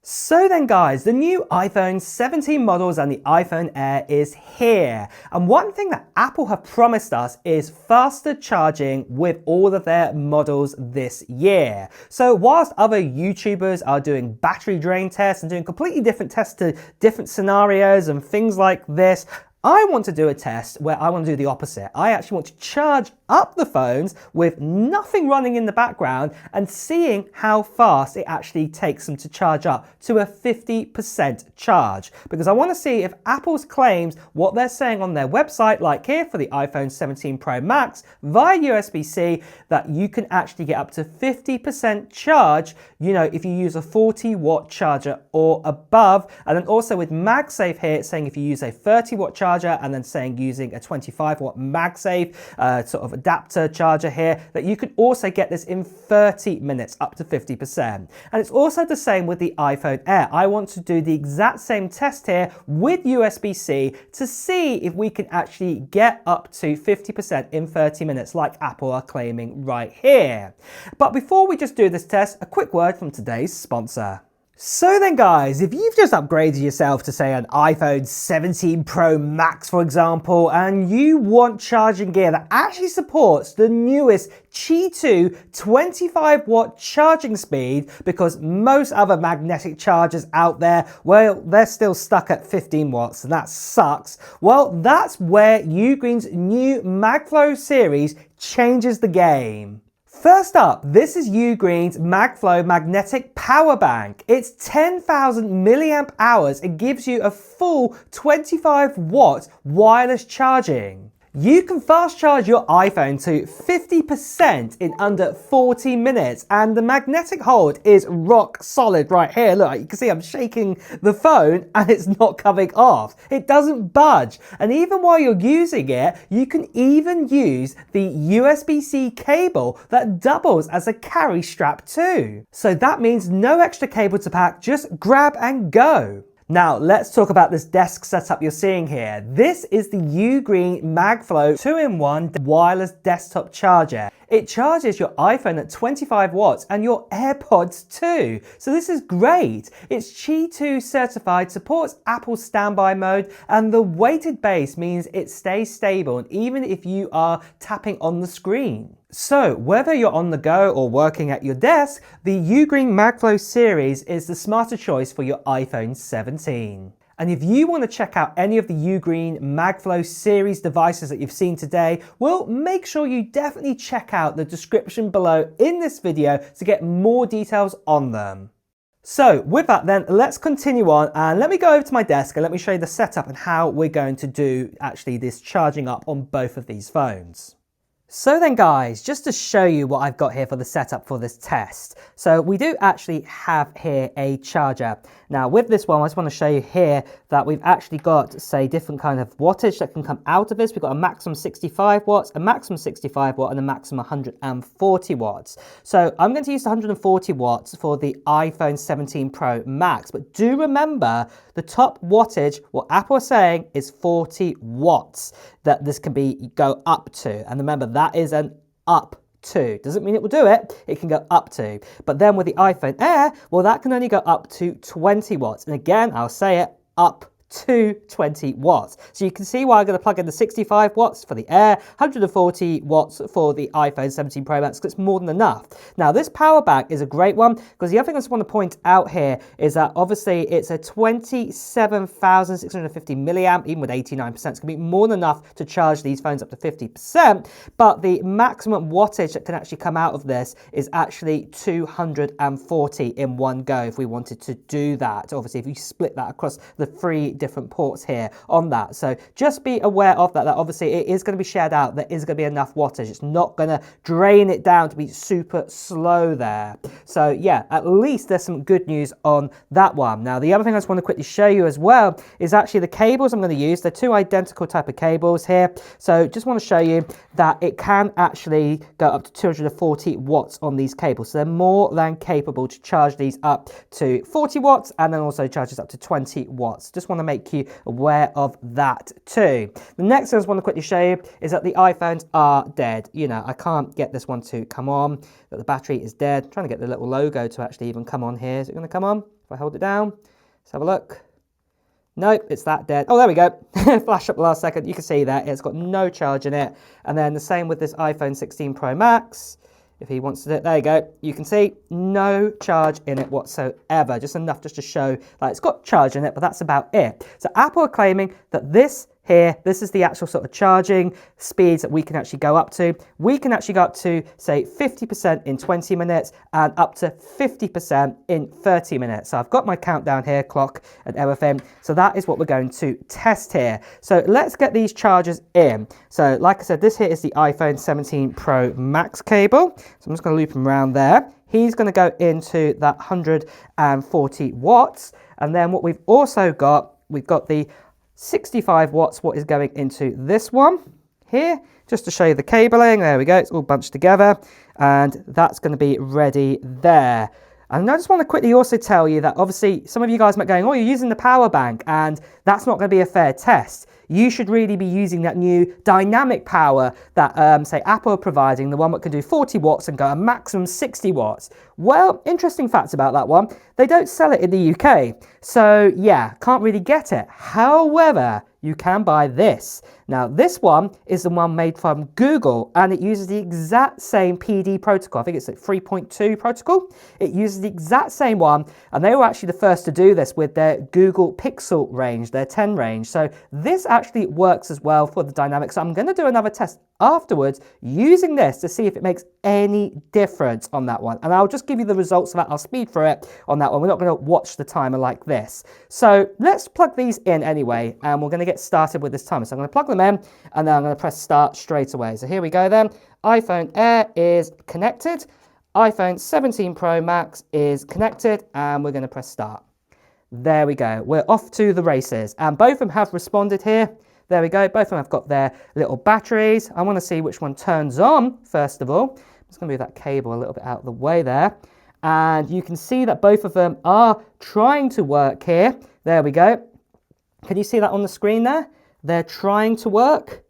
So then guys, the new iPhone 17 models and the iPhone Air is here. And one thing that Apple have promised us is faster charging with all of their models this year. So whilst other YouTubers are doing battery drain tests and doing completely different tests to different scenarios and things like this, I want to do a test where I want to do the opposite. I actually want to charge up the phones with nothing running in the background and seeing how fast it actually takes them to charge up to a 50% charge. Because I want to see if Apple's claims, what they're saying on their website, like here for the iPhone 17 Pro Max via USB-C, that you can actually get up to 50% charge, if you use a 40-watt charger or above. And then also with MagSafe here, it's saying if you use a 30-watt charger, and then saying using a 25-watt MagSafe sort of adapter charger here, that you can also get this in 30 minutes, up to 50%. And it's also the same with the iPhone Air. I want to do the exact same test here with USB-C to see if we can actually get up to 50% in 30 minutes like Apple are claiming right here. But before we just do this test, a quick word from today's sponsor. So then guys, if you've just upgraded yourself to say an iPhone 17 Pro Max, for example, and you want charging gear that actually supports the newest Qi 2 25-watt charging speed, because most other magnetic chargers out there, well, they're still stuck at 15 watts and that sucks. Well, that's where UGREEN's new MagFlow series changes the game. First up, this is UGREEN's MagFlow magnetic power bank. It's 10,000 milliamp hours. It gives you a full 25 watt wireless charging. You can fast charge your iPhone to 50% in under 40 minutes, and the magnetic hold is rock solid right here. Look, you can see I'm shaking the phone and it's not coming off. It doesn't budge. And even while you're using it, you can even use the USB-C cable that doubles as a carry strap too. So that means no extra cable to pack, just grab and go. Now, let's talk about this desk setup you're seeing here. This is the UGREEN MagFlow 2-in-1 wireless desktop charger. It charges your iPhone at 25 watts and your AirPods too. So this is great. It's Qi 2 certified, supports Apple's standby mode, and the weighted base means it stays stable even if you are tapping on the screen. So whether you're on the go or working at your desk, the UGREEN MagFlow series is the smarter choice for your iPhone 17. And if you want to check out any of the UGREEN MagFlow series devices that you've seen today, well, make sure you definitely check out the description below in this video to get more details on them. So with that then, let's continue on, and let me go over to my desk and let me show you the setup and how we're going to do actually this charging up on both of these phones. So then guys, just to show you what I've got here for the setup for this test. So we do actually have here a charger. Now with this one, I just want to show you here that we've actually got, say, different kind of wattage that can come out of this. We've got a maximum 65 watts, a maximum 65 watt, and a maximum 140 watts. So I'm going to use 140 watts for the iPhone 17 Pro Max, but do remember the top wattage, what Apple is saying, is 40 watts that this can go up to. And remember, that is an up to. Doesn't mean it will do it, it can go up to. But then with the iPhone Air, well, that can only go up to 20 watts. And again, I'll say it, up to 20 watts. So you can see why I'm going to plug in the 65 watts for the Air, 140 watts for the iPhone 17 Pro Max, because it's more than enough. Now this power bank is a great one, because the other thing I just want to point out here is that obviously it's a 27,650 milliamp, even with 89%, it's going to be more than enough to charge these phones up to 50%, but the maximum wattage that can actually come out of this is actually 240 in one go if we wanted to do that. Obviously, if you split that across the three different ports here on that. So just be aware of that, that obviously it is going to be shared out. There is going to be enough wattage. It's not going to drain it down to be super slow there. So yeah, at least there's some good news on that one. Now, the other thing I just want to quickly show you as well is actually the cables I'm going to use. They're two identical type of cables here. So just want to show you that it can actually go up to 240 watts on these cables. So they're more than capable to charge these up to 40 watts and then also charges up to 20 watts. Just want to make you aware of that too. The next thing I just want to quickly show you is that the iPhones are dead. I can't get this one to come on, that the battery is dead. I'm trying to get the little logo to actually even come on here. Is it going to come on? If I hold it down, let's have a look. Nope, it's that dead. Oh, there we go. Flash up the last second. You can see that it's got no charge in it. And then the same with this iPhone 16 Pro Max. If he wants to do it, there you go. You can see no charge in it whatsoever. Just enough just to show like it's got charge in it, but that's about it. So Apple are claiming that this is the actual sort of charging speeds that we can actually go up to. We can actually go up to, say, 50% in 20 minutes and up to 50% in 30 minutes. So I've got my countdown here, clock and everything. So that is what we're going to test here. So let's get these chargers in. So like I said, this here is the iPhone 17 Pro Max cable. So I'm just going to loop him around there. He's going to go into that 140 watts. And then what we've also got, we've got the 65 watts, what is going into this one here, just to show you the cabling. There we go, it's all bunched together, and that's going to be ready there. And I just want to quickly also tell you that obviously some of you guys might be going, oh, you're using the power bank, and that's not going to be a fair test. You should really be using that new dynamic power that, say, Apple are providing, the one that can do 40 watts and go a maximum 60 watts. Well, interesting fact about that one, they don't sell it in the UK. So yeah, can't really get it. However, you can buy this. Now, this one is the one made from Google, and it uses the exact same PD protocol. I think it's like 3.2 protocol. It uses the exact same one, and they were actually the first to do this with their Google Pixel range, their 10 range. So this actually works as well for the dynamics. So I'm going to do another test afterwards using this to see if it makes any difference on that one. And I'll just give you the results of that. I'll speed through it on that one. We're not going to watch the timer like this. So let's plug these in anyway, and we're going to get started with this timer. So I'm going to plug them in, and then I'm going to press start straight away. So here we go then. iPhone Air is connected. iPhone 17 Pro Max is connected, and we're going to press start. There we go. We're off to the races, and both of them have responded here. There we go. Both of them have got their little batteries. I want to see which one turns on first of all. I'm just going to move that cable a little bit out of the way there. And you can see that both of them are trying to work here. There we go. Can you see that on the screen there? They're trying to work.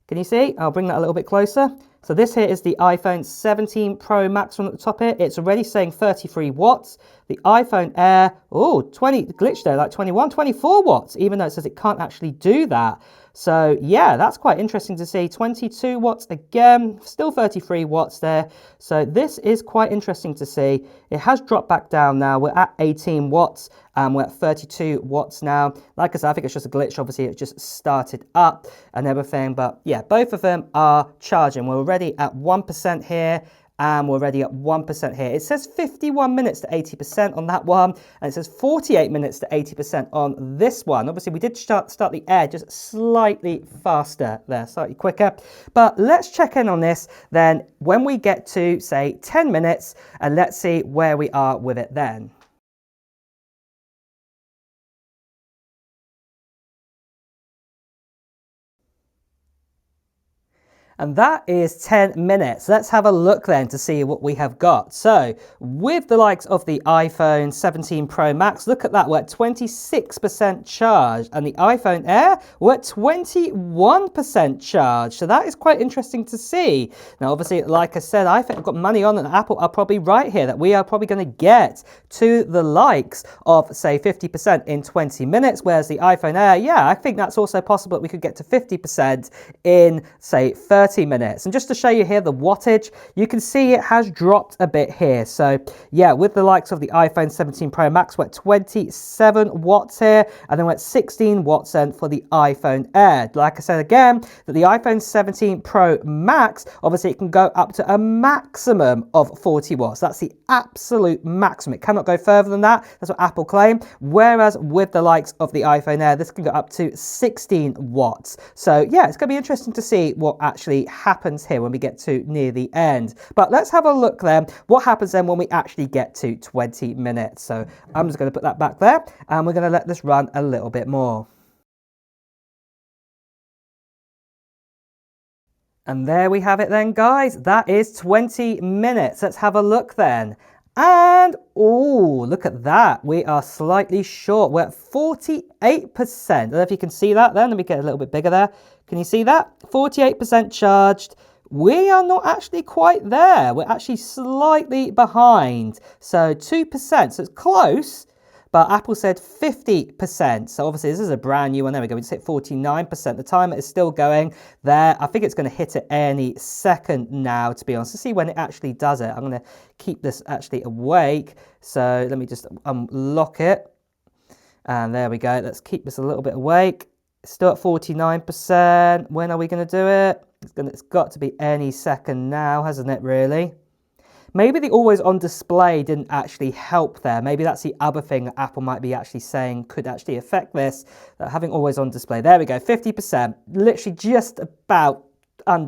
Can you see? I'll bring that a little bit closer. So this here is the iPhone 17 Pro Max one at the top here. It's already saying 33 watts. The iPhone Air, oh, 20, glitched there, like 21, 24 watts, even though it says it can't actually do that. So yeah, that's quite interesting to see. 22 watts again, still 33 watts there. So this is quite interesting to see. It has dropped back down now. We're at 18 watts and we're at 32 watts now. Like I said, I think it's just a glitch. Obviously, it just started up and everything. But yeah, both of them are charging. We're already at 1% here. And we're already at 1% here. It says 51 minutes to 80% on that one, and it says 48 minutes to 80% on this one. Obviously, we did start the Air just slightly faster there, slightly quicker. But let's check in on this then when we get to, say, 10 minutes, and let's see where we are with it then. And that is 10 minutes. Let's have a look then to see what we have got. So with the likes of the iPhone 17 Pro Max, look at that, we're at 26% charged. And the iPhone Air, we're at 21% charged. So that is quite interesting to see. Now, obviously, like I said, I think I've got money on, and Apple are probably right here that we are probably going to get to the likes of, say, 50% in 20 minutes, whereas the iPhone Air, yeah, I think that's also possible that we could get to 50% in, say, 30 minutes. And just to show you here the wattage, you can see it has dropped a bit here. So yeah, with the likes of the iPhone 17 Pro Max, we're at 27 watts here, and then we're at 16 watts then for the iPhone Air. Like I said again, that the iPhone 17 Pro Max, obviously it can go up to a maximum of 40 watts. That's the absolute maximum. It cannot go further than that. That's what Apple claim. Whereas with the likes of the iPhone Air, this can go up to 16 watts. So yeah, it's going to be interesting to see what actually happens here when we get to near the end. But let's have a look then what happens then when we actually get to 20 minutes. So I'm just going to put that back there, and we're going to let this run a little bit more. And there we have it then, guys. That is 20 minutes. Let's have a look then. And, oh, look at that. We are slightly short. We're at 48%. I don't know if you can see that then. Let me get a little bit bigger there. Can you see that? 48% charged. we are not actually quite there. We're actually slightly behind. So 2%, so it's close, but Apple said 50%. So obviously this is a brand new one. There we go. We just hit 49%. The timer is still going there. I think it's going to hit it any second now, to be honest. Let's see when it actually does it. I'm going to keep this actually awake. So let me just unlock it. And there we go. Let's keep this a little bit awake. It's still at 49%. When are we going to do it? It's got to be any second now, hasn't it, really? Maybe the always on display didn't actually help there. Maybe that's the other thing that Apple might be actually saying could actually affect this. Having always on display. There we go, 50%. Literally just about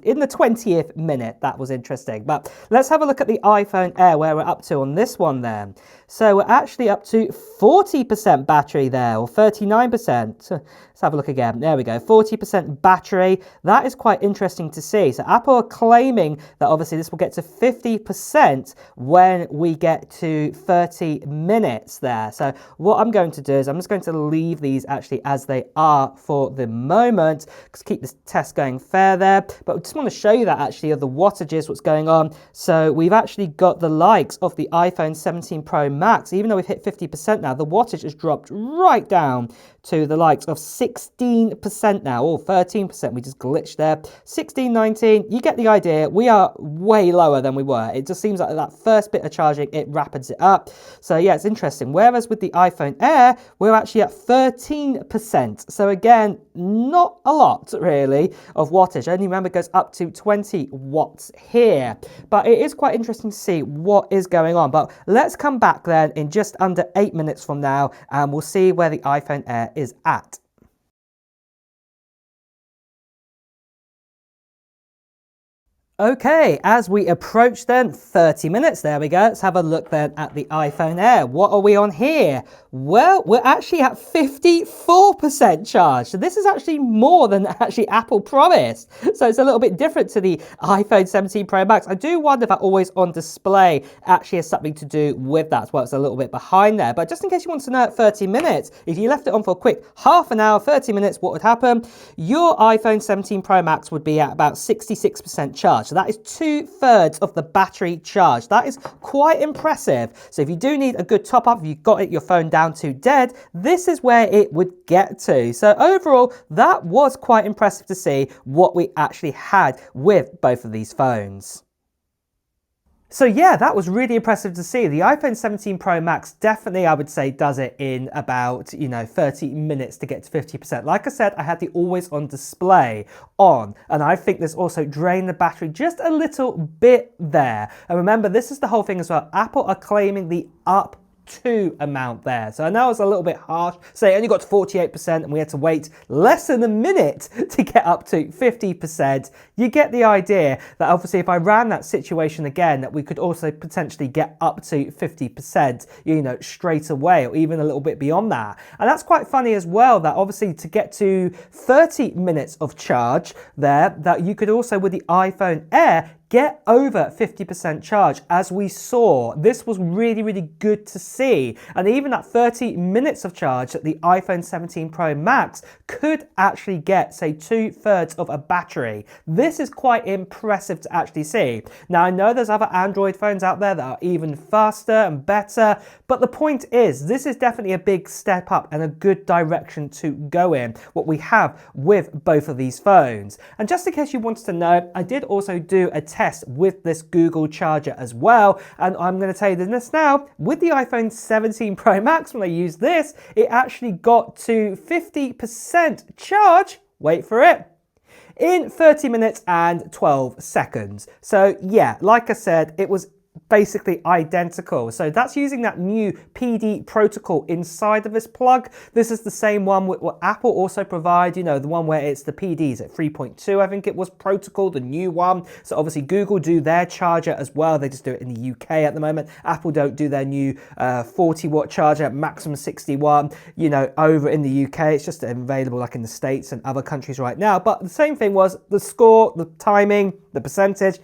in the 20th minute. That was interesting. But let's have a look at the iPhone Air, where we're up to on this one then. So we're actually up to 40% battery there, or 39%. So let's have a look again. There we go, 40% battery. That is quite interesting to see. So Apple are claiming that obviously this will get to 50% when we get to 30 minutes there. So what I'm going to do is I'm just going to leave these actually as they are for the moment. Just keep this test going fair there. But I just want to show you that actually of the wattages, what's going on. So we've actually got the likes of the iPhone 17 Pro Max. Even though we've hit 50% now, the wattage has dropped right down to the likes of 16% now, or 13%. We just glitched there. 16, 19, you get the idea. We are way lower than we were. It just seems like that first bit of charging, it rapids it up. So yeah, it's interesting. Whereas with the iPhone Air, we're actually at 13%. So again, not a lot really of wattage. Only remember it goes up to 20 watts here. But it is quite interesting to see what is going on. But let's come back then in just under 8 minutes from now, and we'll see where the iPhone Air is at. Okay, as we approach then 30 minutes, there we go. Let's have a look then at the iPhone Air. What are we on here? Well, we're actually at 54% charge. So this is actually more than actually Apple promised. So it's a little bit different to the iPhone 17 Pro Max. I do wonder if that always on display actually has something to do with that. Well, it's a little bit behind there. But just in case you want to know at 30 minutes, if you left it on for a quick half an hour, 30 minutes, what would happen? Your iPhone 17 Pro Max would be at about 66% charge. So that is 2/3 of the battery charge. That is quite impressive. So if you do need a good top up, if you've got your phone down to dead, this is where it would get to. So overall, that was quite impressive to see what we actually had with both of these phones. So yeah, that was really impressive to see. The iPhone 17 Pro Max definitely, I would say, does it in about, 30 minutes to get to 50%. Like I said, I had the always on display on, and I think this also drained the battery just a little bit there. And remember, this is the whole thing as well. Apple are claiming the up to amount there. So I know it's a little bit harsh. So it only got to 48% and we had to wait less than a minute to get up to 50%. You get the idea that obviously if I ran that situation again, that we could also potentially get up to 50%, straight away, or even a little bit beyond that. And that's quite funny as well, that obviously to get to 30 minutes of charge there, that you could also with the iPhone Air get over 50% charge. As we saw, this was really, really good to see. And even at 30 minutes of charge that the iPhone 17 Pro Max could actually get, say, 2/3 of a battery. This is quite impressive to actually see. Now, I know there's other Android phones out there that are even faster and better, but the point is, this is definitely a big step up and a good direction to go in, what we have with both of these phones. And just in case you wanted to know, I did also do a test with this Google charger as well, and I'm going to tell you this now. With the iPhone 17 Pro Max, when I used this, it actually got to 50% charge, wait for it, in 30 minutes and 12 seconds. So yeah, like I said, it was basically identical. So that's using that new PD protocol inside of this plug. This is the same one with what Apple also provide, the one where it's the PDs at 3.2, I think it was protocol, the new one. So obviously Google do their charger as well. They just do it in the UK at the moment. Apple don't do their new 40 watt charger, maximum 61, over in the UK. It's just available like in the States and other countries right now. But the same thing was the score, the timing, the percentage,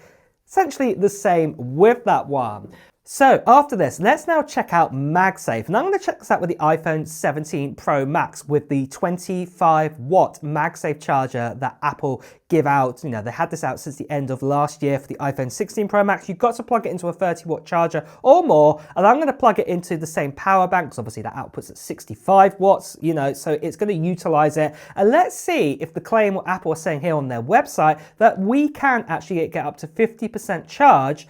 essentially the same with that one. So after this, let's now check out MagSafe. And I'm going to check this out with the iPhone 17 Pro Max with the 25-watt MagSafe charger that Apple give out. You know, they had this out since the end of last year for the iPhone 16 Pro Max. You've got to plug it into a 30-watt charger or more. And I'm going to plug it into the same power bank because obviously that outputs at 65 watts, you know, so it's going to utilize it. And let's see if the claim what Apple are saying here on their website that we can actually get up to 50% charge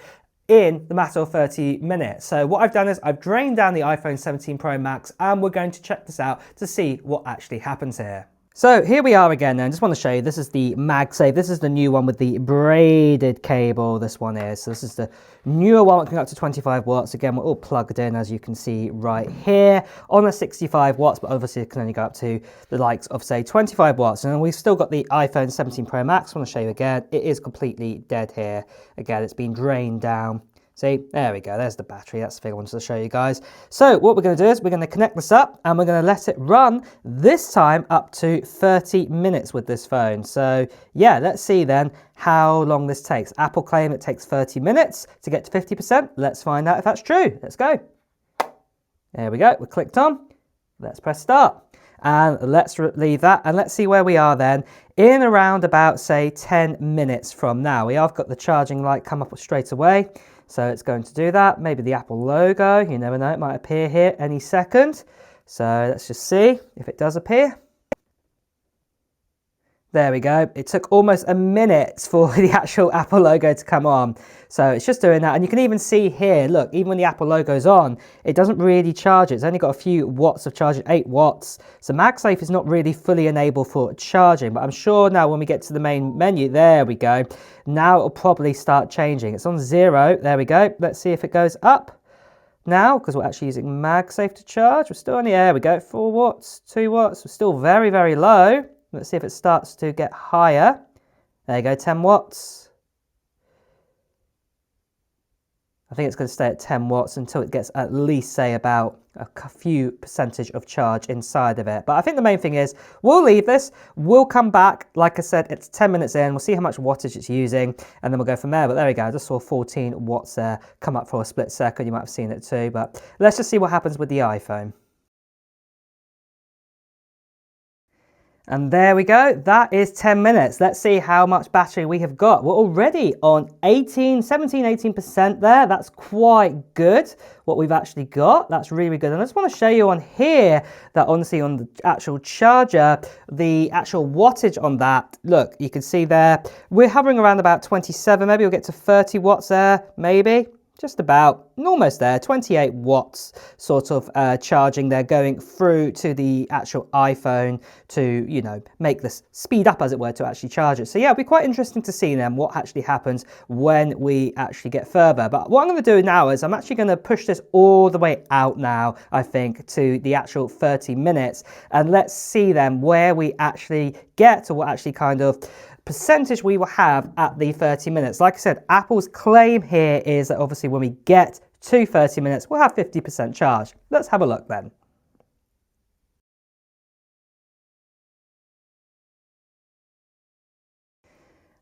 in the matter of 30 minutes. So what I've done is I've drained down the iPhone 17 Pro Max and we're going to check this out to see what actually happens here. So here we are again, and I just want to show you, this is the MagSafe. This is the new one with the braided cable, this one is. So this is the newer one, going up to 25 watts. Again, we're all plugged in, as you can see right here, on the 65 watts, but obviously it can only go up to the likes of, say, 25 watts. And we've still got the iPhone 17 Pro Max. I want to show you again. It is completely dead here. Again, it's been drained down. See, there we go, there's the battery, that's the thing I wanted to show you guys. So what we're going to do is we're going to connect this up and we're going to let it run, this time up to 30 minutes with this phone. So yeah, let's see then how long this takes. Apple claim it takes 30 minutes to get to 50%. Let's find out if that's true. Let's go. There we go, we're clicked on. Let's press start. And let's leave that and let's see where we are then in around about, say, 10 minutes from now. We have got the charging light come up straight away. So it's going to do that. Maybe the Apple logo, you never know, it might appear here any second. So let's just see if it does appear. There we go. It took almost a minute for the actual Apple logo to come on. So it's just doing that. And you can even see here, look, even when the Apple logo's on, it doesn't really charge it. It's only got a few watts of charging, 8 watts. So MagSafe is not really fully enabled for charging, but I'm sure now when we get to the main menu, there we go. Now it'll probably start changing. It's on 0. There we go. Let's see if it goes up now, because we're actually using MagSafe to charge. We're still on the air. We go 4 watts, 2 watts. We're still very, very low. Let's see if it starts to get higher. There you go, 10 watts. I think it's going to stay at 10 watts until it gets at least, say, about a few percentage of charge inside of it. But I think the main thing is we'll leave this. We'll come back. Like I said, it's 10 minutes in. We'll see how much wattage it's using, and then we'll go from there. But there we go. I just saw 14 watts there come up for a split second. You might have seen it too. But let's just see what happens with the iPhone. And there we go, that is 10 minutes. Let's see how much battery we have got. We're already on 18% there. That's quite good, what we've actually got. That's really good. And I just want to show you on here that honestly on the actual charger, the actual wattage on that, look, you can see there, we're hovering around about 27, maybe we'll get to 30 watts there, maybe. Just about, almost there, 28 watts sort of charging there going through to the actual iPhone to, you know, make this speed up, as it were, to actually charge it. So yeah, it'll be quite interesting to see then what actually happens when we actually get further. But what I'm going to do now is I'm actually going to push this all the way out now, I think, to the actual 30 minutes. And let's see then where we actually get to what actually kind of percentage we will have at the 30 minutes. Like I said, Apple's claim here is that obviously when we get to 30 minutes, we'll have 50% charge. Let's have a look then.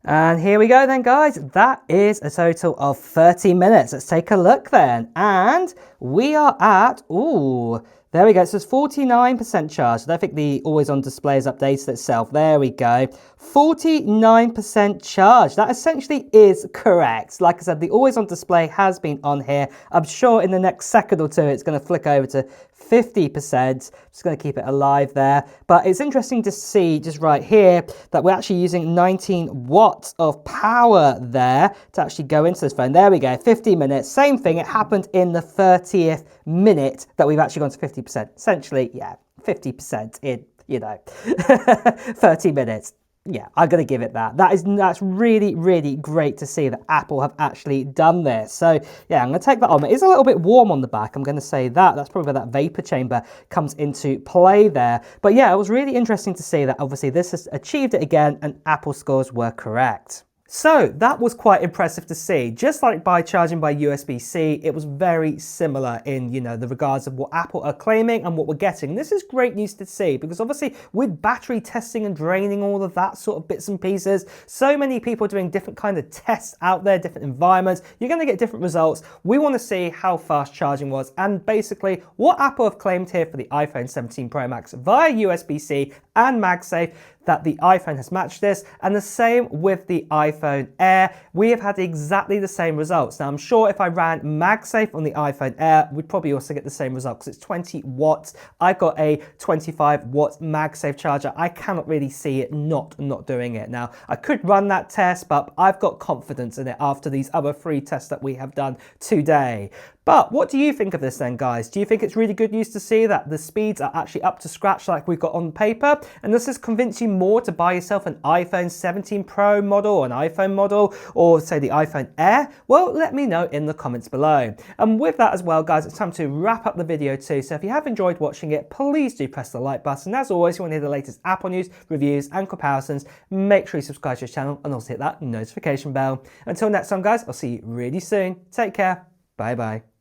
And here we go then, guys. That is a total of 30 minutes. Let's take a look then. And we are at, ooh, there we go. So it's 49% charge. I don't think the always on display has updated itself. There we go. 49% charge. That essentially is correct. Like I said, the always on display has been on here. I'm sure in the next second or two, it's going to flick over to 50%. Just going to keep it alive there. But it's interesting to see just right here that we're actually using 19 watts of power there to actually go into this phone. There we go. 50 minutes. Same thing. It happened in the 30th minute that we've actually gone to 50%. Essentially, yeah, 50% in, you know, 30 minutes. Yeah, I'm going to give it that. That's really, really great to see that Apple have actually done this. So yeah, I'm going to take that on. It is a little bit warm on the back. I'm going to say that. That's probably where that vapor chamber comes into play there. But yeah, it was really interesting to see that obviously this has achieved it again and Apple scores were correct. So that was quite impressive to see. Just like by charging by USB-C, it was very similar in, the regards of what Apple are claiming and what we're getting. This is great news to see because obviously with battery testing and draining, all of that sort of bits and pieces, so many people doing different kind of tests out there, different environments, you're going to get different results. We want to see how fast charging was and basically what Apple have claimed here for the iPhone 17 Pro Max via USB-C and MagSafe, that the iPhone has matched this, and the same with the iPhone Air. We have had exactly the same results. Now, I'm sure if I ran MagSafe on the iPhone Air, we'd probably also get the same result because it's 20 watts. I've got a 25 watt MagSafe charger. I cannot really see it not doing it. Now, I could run that test, but I've got confidence in it after these other 3 tests that we have done today. But what do you think of this then, guys? Do you think it's really good news to see that the speeds are actually up to scratch like we've got on paper? And does this convince you more to buy yourself an iPhone 17 Pro model or an iPhone model, or say the iPhone Air? Well, let me know in the comments below. And with that as well, guys, it's time to wrap up the video too. So if you have enjoyed watching it, please do press the like button. As always, if you want to hear the latest Apple news, reviews and comparisons, make sure you subscribe to this channel and also hit that notification bell. Until next time, guys, I'll see you really soon. Take care. Bye bye.